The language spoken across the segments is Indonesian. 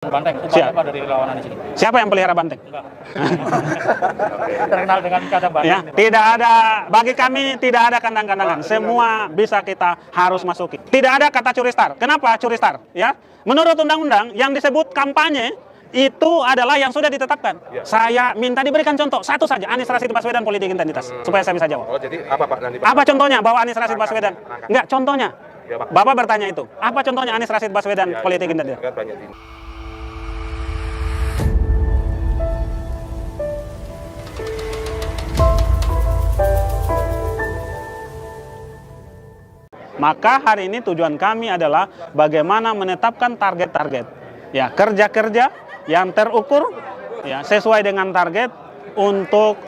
Banteng, apa dari relawan di sini? Siapa yang pelihara banteng? Terkenal dengan kandang banteng. Ya, tidak ada, bagi kami tidak ada kandang-kandangan. Semua bisa kita harus masuki. Tidak ada kata curi star. Kenapa curi star? Ya, menurut undang-undang yang disebut kampanye itu adalah yang sudah ditetapkan. Ya. Saya minta diberikan contoh satu saja, Anies Rashid Baswedan politik identitas, supaya saya bisa jawab. Oh, jadi apa Pak? Nanti apa contohnya bahwa Anies Rashid Baswedan? Enggak, contohnya. Ya, Bapak bertanya itu. Apa contohnya Anies Rashid Baswedan politik identitas? Maka hari ini tujuan kami adalah bagaimana menetapkan target-target, ya, kerja-kerja yang terukur, ya, sesuai dengan target untuk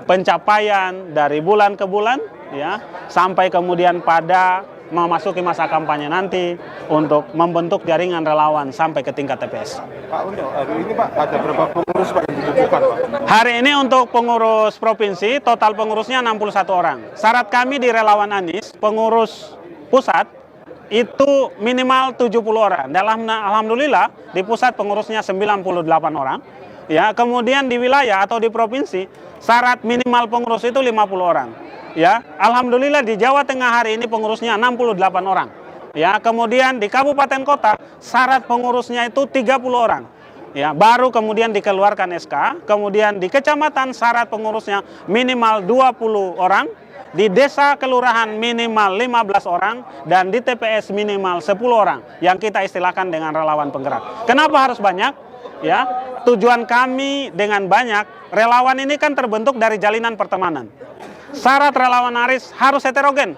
pencapaian dari bulan ke bulan, ya, sampai kemudian pada memasuki masa kampanye nanti untuk membentuk jaringan relawan sampai ke tingkat TPS. Pak, untuk hari ini Pak ada berapa pengurus Pak yang dibutuhkan Pak? Hari ini untuk pengurus provinsi total pengurusnya 61 orang. Syarat kami di relawan Anies pengurus pusat itu minimal 70 orang. Alhamdulillah di pusat pengurusnya 98 orang. Ya, kemudian di wilayah atau di provinsi syarat minimal pengurus itu 50 orang. Ya, alhamdulillah di Jawa Tengah hari ini pengurusnya 68 orang. Ya, kemudian di kabupaten kota syarat pengurusnya itu 30 orang. Ya, baru kemudian dikeluarkan SK, kemudian di kecamatan syarat pengurusnya minimal 20 orang. Di desa kelurahan minimal 15 orang dan di TPS minimal 10 orang yang kita istilahkan dengan relawan penggerak. Kenapa harus banyak? Ya, tujuan kami dengan banyak, relawan ini kan terbentuk dari jalinan pertemanan. Syarat relawan Anies harus heterogen.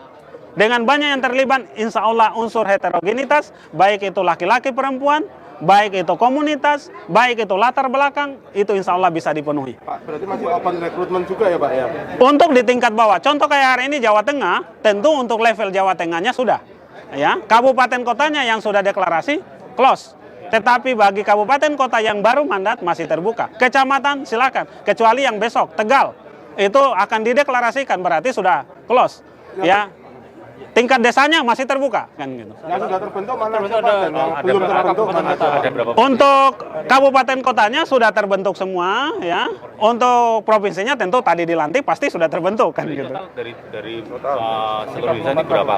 Dengan banyak yang terlibat, insya Allah unsur heterogenitas, baik itu laki-laki perempuan, baik itu komunitas, baik itu latar belakang, itu insya Allah bisa dipenuhi. Pak, berarti masih open rekrutmen juga ya Pak ya? Untuk di tingkat bawah, contoh kayak hari ini Jawa Tengah, tentu untuk level Jawa Tengahnya sudah. Ya, kabupaten kotanya yang sudah deklarasi, close. Tetapi bagi kabupaten kota yang baru mandat masih terbuka. Kecamatan silakan, kecuali yang besok, Tegal, itu akan dideklarasikan, berarti sudah close. Ya. Tingkat desanya masih terbuka kan gitu. Yang sudah terbentuk mana Pak dan yang belum terbentuk mana? Untuk kabupaten kotanya sudah terbentuk semua ya. Untuk provinsinya tentu tadi dilantik pasti sudah terbentuk kan gitu. Dari seluruh Indonesia ini berapa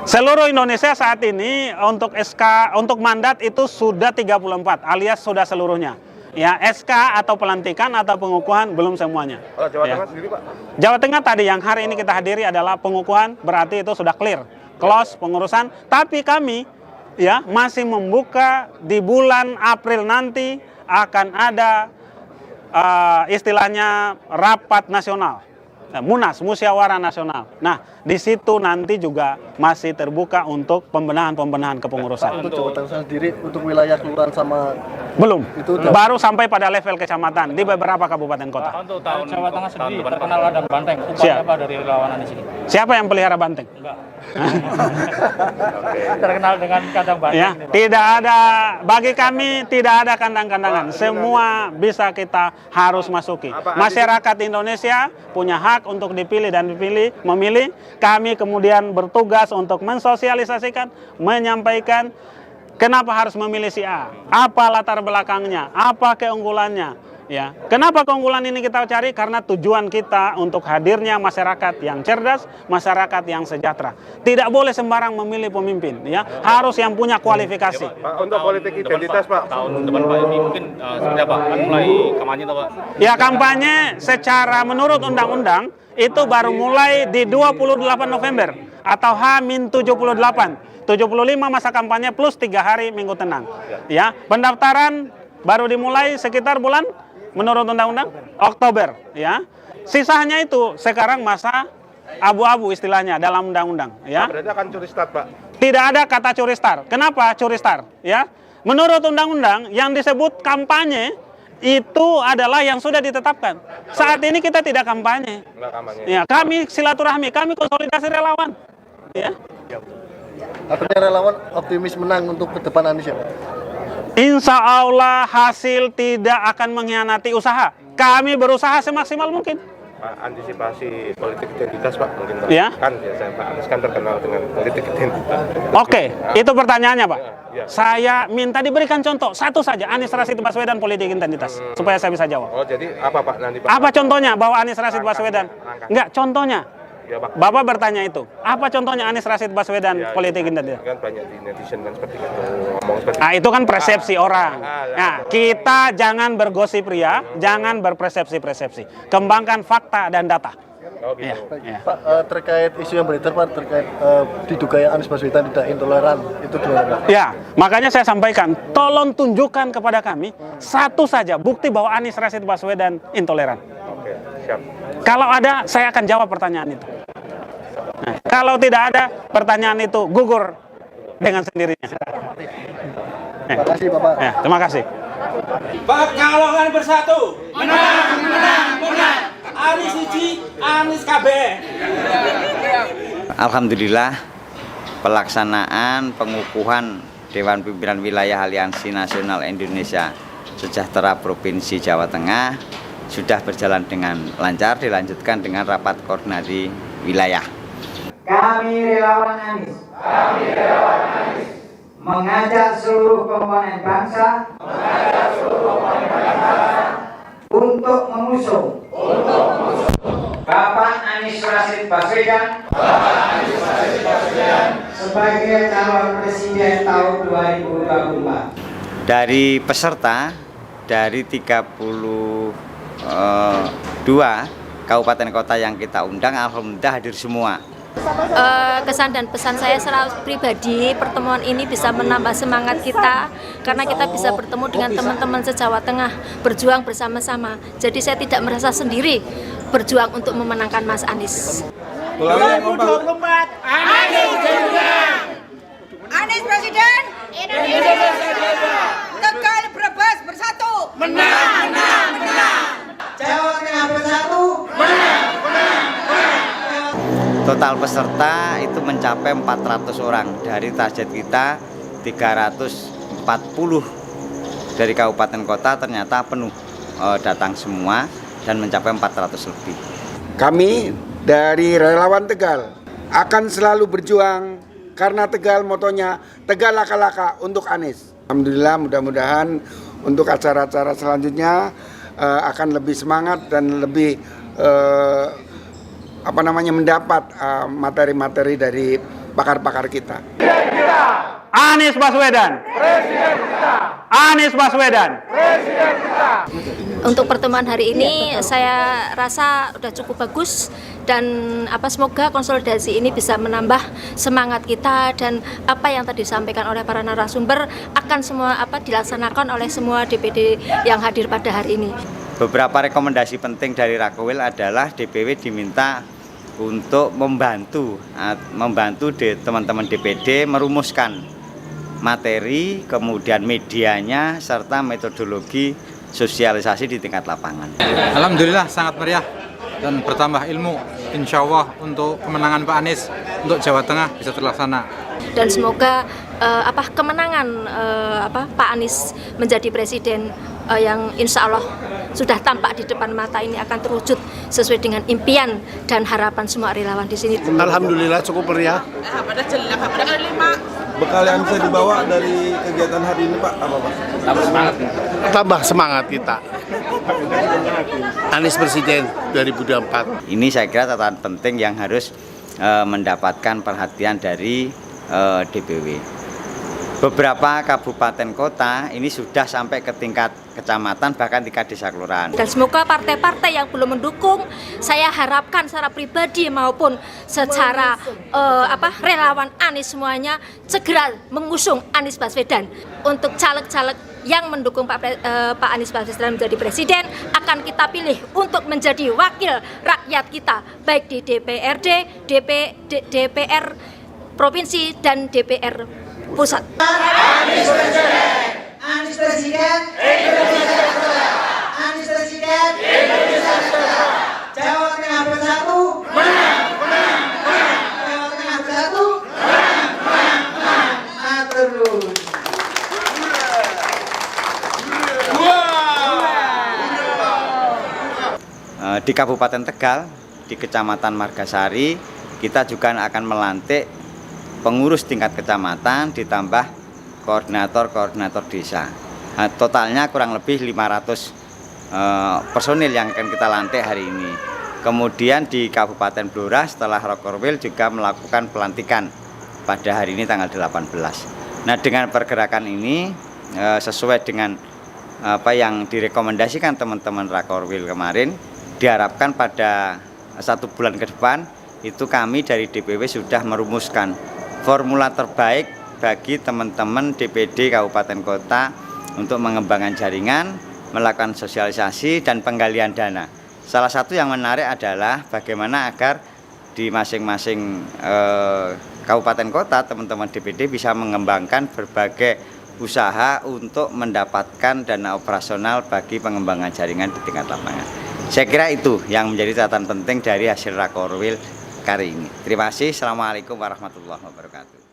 Seluruh Indonesia saat ini untuk SK untuk mandat itu sudah 34 alias sudah seluruhnya. Ya, SK atau pelantikan atau pengukuhan belum semuanya. Jawa ya. Tengah sendiri Pak? Jawa Tengah tadi yang hari ini kita hadiri adalah pengukuhan, berarti itu sudah clear, close pengurusan. Tapi kami ya masih membuka di bulan April nanti akan ada istilahnya rapat nasional. Munas, musyawarah nasional. Nah, di situ nanti juga masih terbuka untuk pembenahan kepengurusan. Untuk Jawa Tengah sendiri, untuk wilayah kelurahan sama belum. Itu baru sampai pada level kecamatan di beberapa kabupaten kota. Untuk tahun Jawa Tengah sendiri terkenal kandang banteng. Apa dari relawan di sini? Siapa yang pelihara banteng? Enggak. Terkenal dengan kandang banteng. Ya, tidak ada, bagi kami tidak ada kandang-kandangan. Semua bisa kita harus masuki. Masyarakat Indonesia punya hak untuk dipilih dan memilih. Kami kemudian bertugas untuk mensosialisasikan, menyampaikan kenapa harus memilih si A, apa latar belakangnya, apa keunggulannya. Ya, kenapa keunggulan ini kita cari? Karena tujuan kita untuk hadirnya masyarakat yang cerdas, masyarakat yang sejahtera. Tidak boleh sembarang memilih pemimpin, ya. Harus yang punya kualifikasi. Ya, Pak, untuk politik identitas Pak. Tahun depan Pak ini mungkin seperti apa? Akan mulai kampanye atau Pak? Ya, kampanye secara menurut undang-undang itu baru mulai di 28 November atau H-78. 75 masa kampanye plus 3 hari minggu tenang. Ya, pendaftaran baru dimulai sekitar bulan menurut undang-undang Oktober, ya. Sisanya itu sekarang masa abu-abu istilahnya dalam undang-undang, ya. Berarti akan curi start, Pak. Tidak ada kata curi star. Kenapa curi star? Ya. Menurut undang-undang yang disebut kampanye itu adalah yang sudah ditetapkan. Saat ini kita tidak kampanye. Ya, kami silaturahmi, kami konsolidasi relawan. Ya. Artinya relawan optimis menang untuk ke depan Anies ya? Insya Allah hasil tidak akan mengkhianati usaha. Kami berusaha semaksimal mungkin. Pak, antisipasi politik identitas Pak mungkin Pak. Ya. Kan biasanya Pak Anies kan terkenal dengan politik identitas. Oke, itu pertanyaannya Pak. Ya. Saya minta diberikan contoh satu saja, Anies Rashid Baswedan politik identitas, supaya saya bisa jawab. Oh, jadi apa Pak nanti Pak? Apa contohnya bahwa Anies Rashid Baswedan? Langkahnya. Enggak, contohnya. Ya, Pak. Bapak bertanya itu. Apa contohnya Anies Rashid Baswedan Ya, politik kan, identitas? kan banyak di netizen kan seperti itu ngomong seperti Nah, itu kan persepsi orang. ya. Nah, kita jangan bergosip ria, jangan berpersepsi-persepsi. Kembangkan fakta dan data. Oh, gitu. Ya. Pak, terkait isu yang beredar Pak, terkait diduga Anies Baswedan tidak intoleran, itu gimana Pak? Ya, makanya saya sampaikan, tolong tunjukkan kepada kami satu saja bukti bahwa Anies Rashid Baswedan intoleran. Oke, siap. Kalau ada, saya akan jawab pertanyaan itu. Nah, kalau tidak ada, pertanyaan itu gugur dengan sendirinya. Terima kasih Bapak. Ya, terima kasih. Pekalongan bersatu. Menang, menang, menang. Anies siji, Anies KB. Alhamdulillah pelaksanaan pengukuhan Dewan Pimpinan Wilayah Aliansi Nasional Indonesia Sejahtera Provinsi Jawa Tengah sudah berjalan dengan lancar, dilanjutkan dengan rapat koordinasi wilayah. Kami relawan Anies. Mengajak seluruh komponen bangsa. Untuk mengusung. Bapak Anies Rashid Baswedan. Sebagai calon presiden tahun 2024. Dari peserta dari 32 kabupaten kota yang kita undang, alhamdulillah hadir semua. Kesan dan pesan saya secara pribadi, pertemuan ini bisa menambah semangat kita karena kita bisa bertemu dengan teman-teman se-Jawa Tengah, berjuang bersama-sama. Jadi saya tidak merasa sendiri berjuang untuk memenangkan Mas Anies. 2024 Anies Presiden. Anies Presiden, Indonesia Tegal Brebes bersatu. Menang, menang, menang. Jawa Tengah bersatu. Total peserta itu mencapai 400 orang. Dari target kita 340 dari kabupaten kota ternyata penuh datang semua dan mencapai 400 lebih. Kami dari Relawan Tegal akan selalu berjuang karena Tegal motonya Tegal laka-laka untuk Anies. Alhamdulillah, mudah-mudahan untuk acara-acara selanjutnya akan lebih semangat dan lebih mendapat materi-materi dari pakar-pakar kita. Anies Baswedan. Presiden kita. Anies Baswedan. Presiden kita. Untuk pertemuan hari ini saya rasa sudah cukup bagus dan semoga konsolidasi ini bisa menambah semangat kita dan apa yang tadi disampaikan oleh para narasumber akan semua dilaksanakan oleh semua DPD yang hadir pada hari ini. Beberapa rekomendasi penting dari Rakwil adalah DPW diminta untuk membantu teman-teman DPD merumuskan materi, kemudian medianya, serta metodologi sosialisasi di tingkat lapangan. Alhamdulillah sangat meriah dan bertambah ilmu. Insya Allah untuk kemenangan Pak Anies untuk Jawa Tengah bisa terlaksana. Dan semoga kemenangan Pak Anies menjadi presiden yang insya Allah sudah tampak di depan mata ini akan terwujud sesuai dengan impian dan harapan semua relawan di sini. Alhamdulillah cukup meriah. Bekal yang bisa dibawa dari kegiatan hari ini Pak apa Pak? Tambah semangat kita. Anies Presiden 2024. Ini saya kira catatan penting yang harus mendapatkan perhatian dari DPW. Beberapa kabupaten kota ini sudah sampai ke tingkat kecamatan, bahkan tingkat desa kelurahan. Dan semoga partai-partai yang belum mendukung, saya harapkan secara pribadi maupun secara relawan Anies semuanya segera mengusung Anies Baswedan. Untuk caleg-caleg yang mendukung Pak Anies Baswedan menjadi presiden akan kita pilih untuk menjadi wakil rakyat kita, baik di DPRD, DPR provinsi dan DPR pusat. Anies Presiden. Anies Presiden. Indonesia Bersatu. Anies Presiden. Indonesia Bersatu. Jawa Tengah bersatu. Menang, menang, menang. Jawa Tengah bersatu. Menang, menang, menang. Atur nuhun. di Kabupaten Tegal, di Kecamatan Margasari, kita juga akan melantik pengurus tingkat kecamatan ditambah koordinator-koordinator desa. Nah, totalnya kurang lebih 500 personil yang akan kita lantik hari ini. Kemudian di Kabupaten Blora setelah Rokorwil juga melakukan pelantikan pada hari ini tanggal 18. Nah, dengan pergerakan ini sesuai dengan apa yang direkomendasikan teman-teman Rakorwil kemarin, diharapkan pada 1 bulan ke depan itu kami dari DPW sudah merumuskan formula terbaik bagi teman-teman DPD Kabupaten Kota untuk mengembangkan jaringan, melakukan sosialisasi dan penggalian dana. Salah satu yang menarik adalah bagaimana agar di masing-masing kabupaten kota teman-teman DPD bisa mengembangkan berbagai usaha untuk mendapatkan dana operasional bagi pengembangan jaringan di tingkat lapangan. Saya kira itu yang menjadi catatan penting dari hasil Rakorwil kali ini. Terima kasih. Assalamualaikum warahmatullahi wabarakatuh.